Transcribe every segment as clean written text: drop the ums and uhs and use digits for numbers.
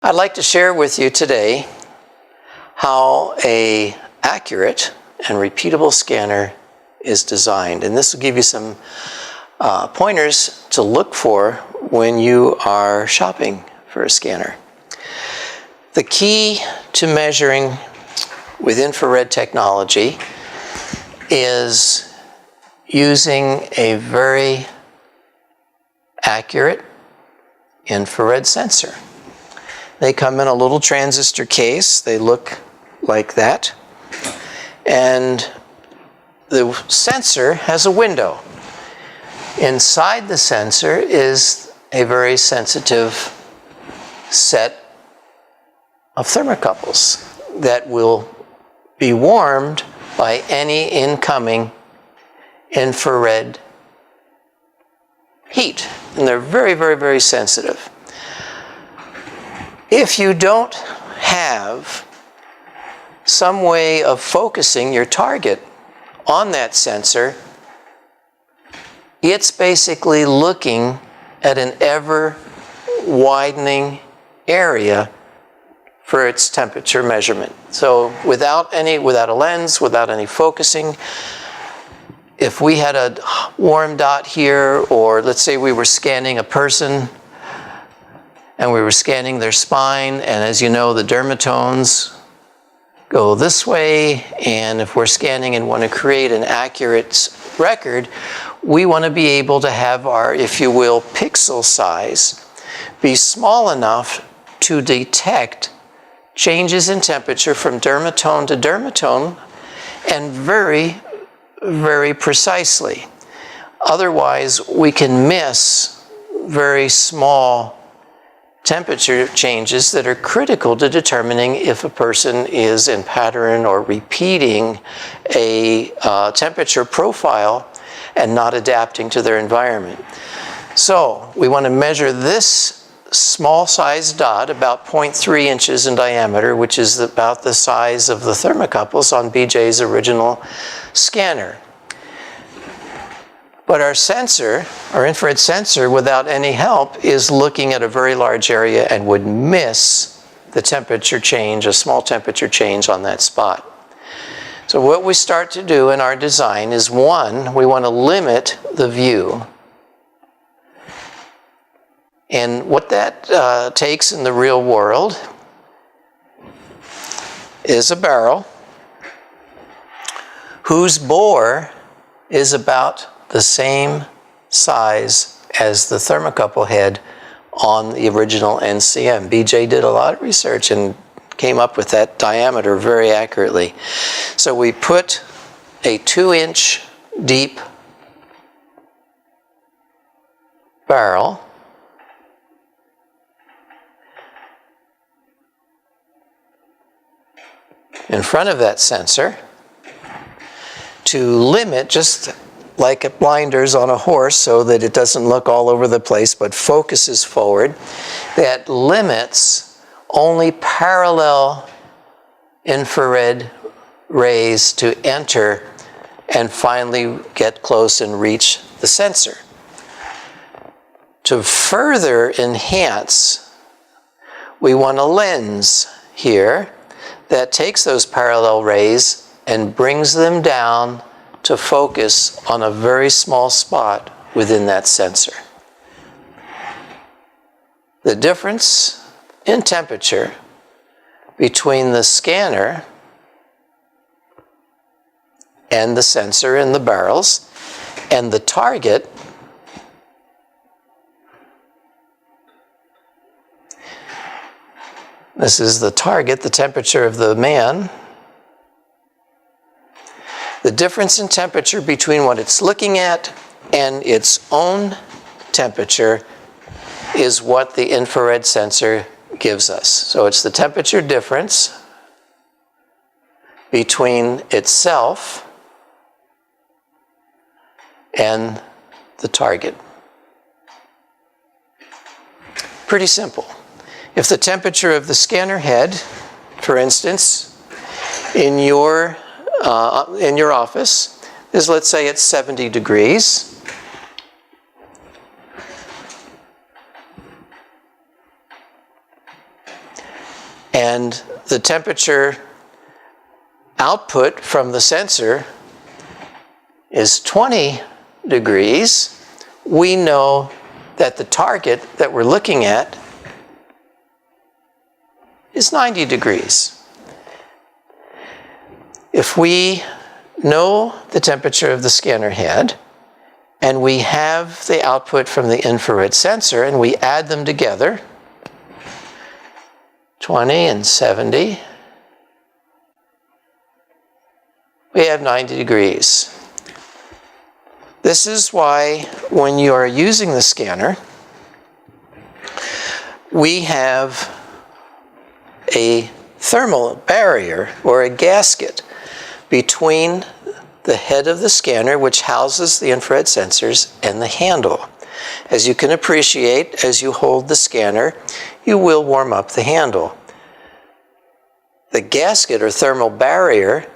I'd like to share with you today how an accurate and repeatable scanner is designed. And this will give you some pointers to look for when you are shopping for a scanner. The key to measuring with infrared technology is using a very accurate infrared sensor. They come in a little transistor case. They look like that. And the sensor has a window. Inside the sensor is a very sensitive set of thermocouples that will be warmed by any incoming infrared heat. And they're very, very, very sensitive. If you don't have some way of focusing your target on that sensor, it's basically looking at an ever widening area for its temperature measurement. So without a lens, without any focusing, if we had a warm dot here, or let's say we were scanning a person and we were scanning their spine, and as you know, the dermatomes go this way, and if we're scanning and want to create an accurate record, we want to be able to have our, if you will, pixel size be small enough to detect changes in temperature from dermatome to dermatome, and very, very precisely. Otherwise, we can miss very small temperature changes that are critical to determining if a person is in pattern or repeating a temperature profile and not adapting to their environment. So we want to measure this small size dot, about 0.3 inches in diameter, which is about the size of the thermocouples on BJ's original scanner. But our sensor, our infrared sensor, without any help, is looking at a very large area and would miss the temperature change, a small temperature change on that spot. So what we start to do in our design is, one, we want to limit the view. And what that takes in the real world is a barrel whose bore is about the same size as the thermocouple head on the original NCM. BJ did a lot of research and came up with that diameter very accurately. So we put a 2-inch deep barrel in front of that sensor to limit, just like blinders on a horse, so that it doesn't look all over the place but focuses forward, that limits only parallel infrared rays to enter and finally get close and reach the sensor. To further enhance, we want a lens here that takes those parallel rays and brings them down to focus on a very small spot within that sensor. The difference in temperature between the scanner and the sensor in the barrels and the target this is the target, the temperature of the man. The difference in temperature between what it's looking at and its own temperature is what the infrared sensor gives us. So it's the temperature difference between itself and the target. Pretty simple. If the temperature of the scanner head, for instance, in your office is, let's say it's 70 degrees, and the temperature output from the sensor is 20 degrees, we know that the target that we're looking at is 90 degrees. If we know the temperature of the scanner head, and we have the output from the infrared sensor, and we add them together, 20 and 70, we have 90 degrees. This is why when you are using the scanner, we have a thermal barrier or a gasket between the head of the scanner, which houses the infrared sensors, and the handle. As you can appreciate, as you hold the scanner, you will warm up the handle. The gasket or thermal barrier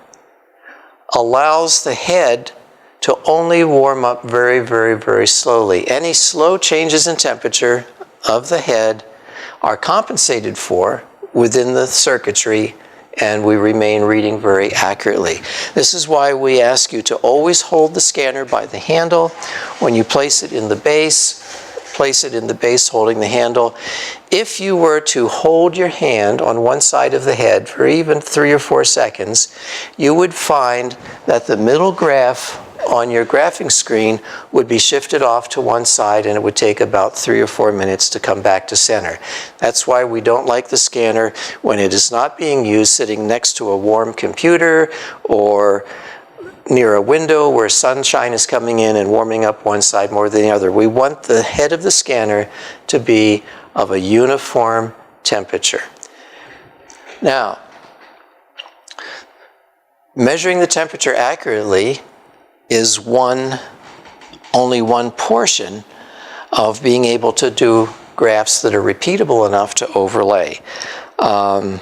allows the head to only warm up very, very, very slowly. Any slow changes in temperature of the head are compensated for within the circuitry, and we remain reading very accurately. This is why we ask you to always hold the scanner by the handle. When you place it in the base holding the handle. If you were to hold your hand on one side of the head for even 3 or 4 seconds, you would find that the middle graph on your graphing screen would be shifted off to one side, and it would take about 3 or 4 minutes to come back to center. That's why we don't like the scanner when it is not being used sitting next to a warm computer or near a window where sunshine is coming in and warming up one side more than the other. We want the head of the scanner to be of a uniform temperature. Now, measuring the temperature accurately is only one portion of being able to do graphs that are repeatable enough to overlay. One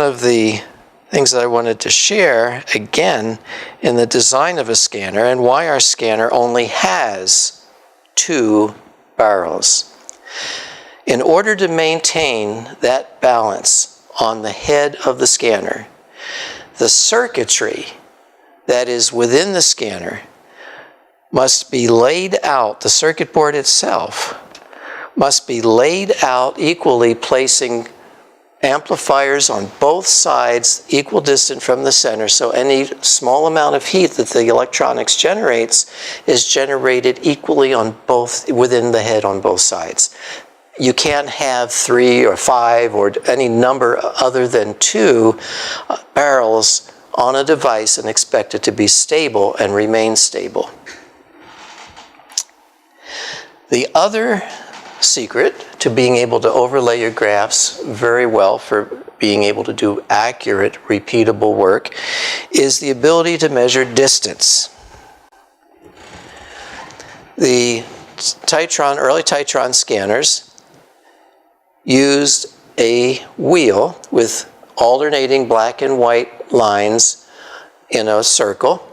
of the things that I wanted to share, again, in the design of a scanner and why our scanner only has 2 barrels. In order to maintain that balance on the head of the scanner, the circuitry that is within the scanner must be laid out, the circuit board itself must be laid out equally, placing amplifiers on both sides equal distant from the center, so any small amount of heat that the electronics generates is generated equally on both, within the head on both sides. You can't have 3 or 5 or any number other than 2 barrels on a device and expect it to be stable and remain stable. The other secret to being able to overlay your graphs very well for being able to do accurate, repeatable work is the ability to measure distance. The early Tytron scanners used a wheel with alternating black and white lines in a circle,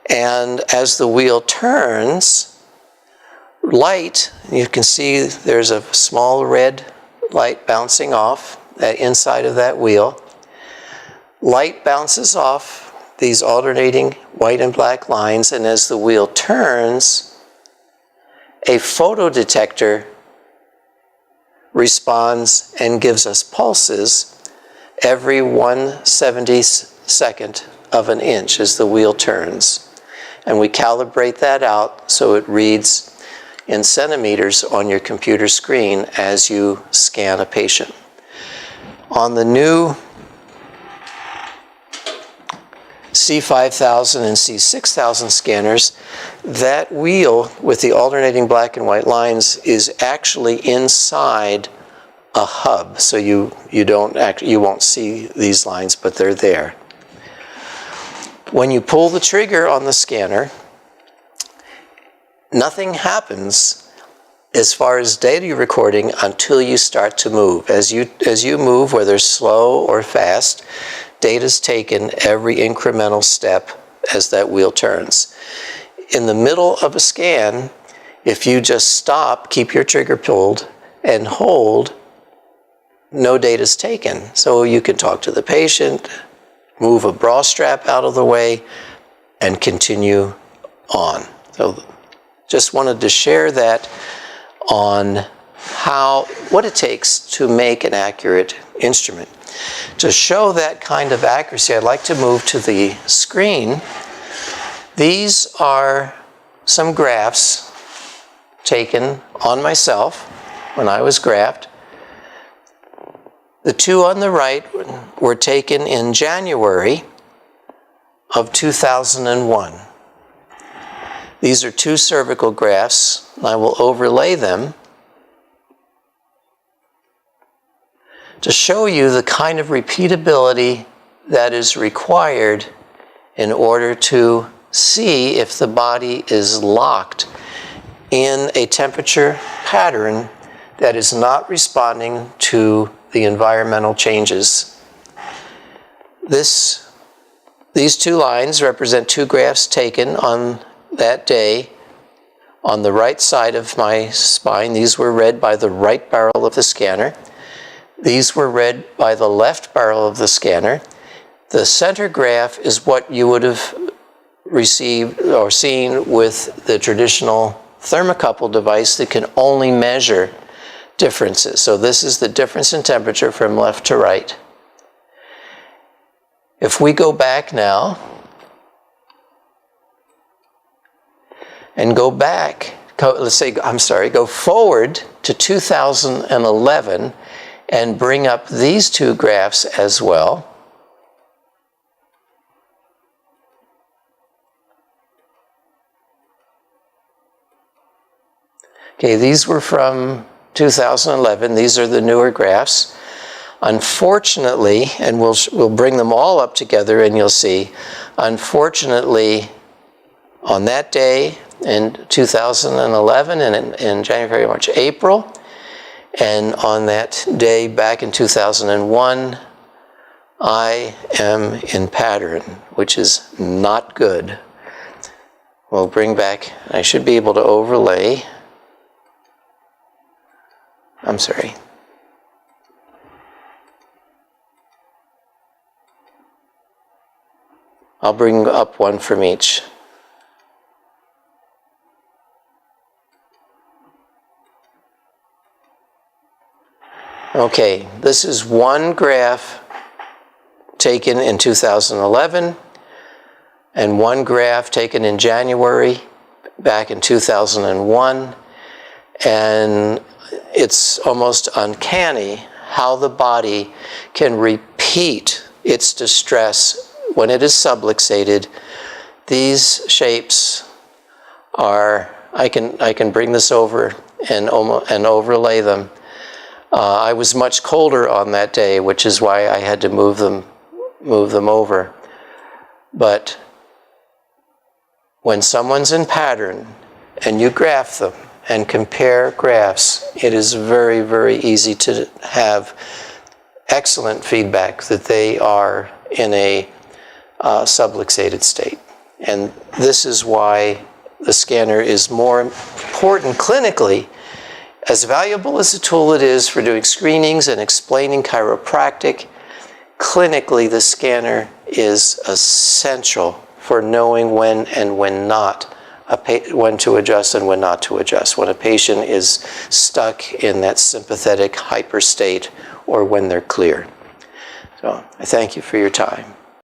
and as the wheel turns, light, you can see there's a small red light bouncing off the inside of that wheel. Light bounces off these alternating white and black lines, and as the wheel turns, a photodetector responds and gives us pulses every 1/72nd of an inch as the wheel turns. And we calibrate that out so it reads in centimeters on your computer screen as you scan a patient. On the new C5000 and C6000 scanners, that wheel with the alternating black and white lines is actually inside a hub, so you won't see these lines, but they're there. When you pull the trigger on the scanner, nothing happens as far as data recording until you start to move. As you move, whether slow or fast, data's taken every incremental step as that wheel turns. In the middle of a scan, if you just stop, keep your trigger pulled, and hold, no data is taken. So you can talk to the patient, move a bra strap out of the way, and continue on. So just wanted to share that on what it takes to make an accurate instrument. To show that kind of accuracy, I'd like to move to the screen. These are some graphs taken on myself when I was graphed. The two on the right were taken in January of 2001. These are two cervical graphs. I will overlay them to show you the kind of repeatability that is required in order to see if the body is locked in a temperature pattern that is not responding to the environmental changes. These two lines represent two graphs taken on that day on the right side of my spine. These were read by the right barrel of the scanner. These were read by the left barrel of the scanner. The center graph is what you would have received or seen with the traditional thermocouple device that can only measure differences. So this is the difference in temperature from left to right. If we go back now and go forward to 2011 and bring up these two graphs as well. Okay, these were from 2011. These are the newer graphs. Unfortunately, and we'll bring them all up together and you'll see, unfortunately, on that day in 2011 and in January, February, March, April, and on that day back in 2001, I am in pattern, which is not good. We'll bring back, I should be able to overlay. I'm sorry. I'll bring up one from each. Okay, this is one graph taken in 2011 and one graph taken in January back in 2001, and it's almost uncanny how the body can repeat its distress when it is subluxated. These shapes are, I can bring this over and overlay them. I was much colder on that day, which is why I had to move them over. But when someone's in pattern and you graph them and compare graphs, it is very, very easy to have excellent feedback that they are in a subluxated state. And this is why the scanner is more important clinically. As valuable as a tool it is for doing screenings and explaining chiropractic, clinically the scanner is essential for knowing when and when not, when to adjust and when not to adjust, when a patient is stuck in that sympathetic hyper state or when they're clear. So I thank you for your time.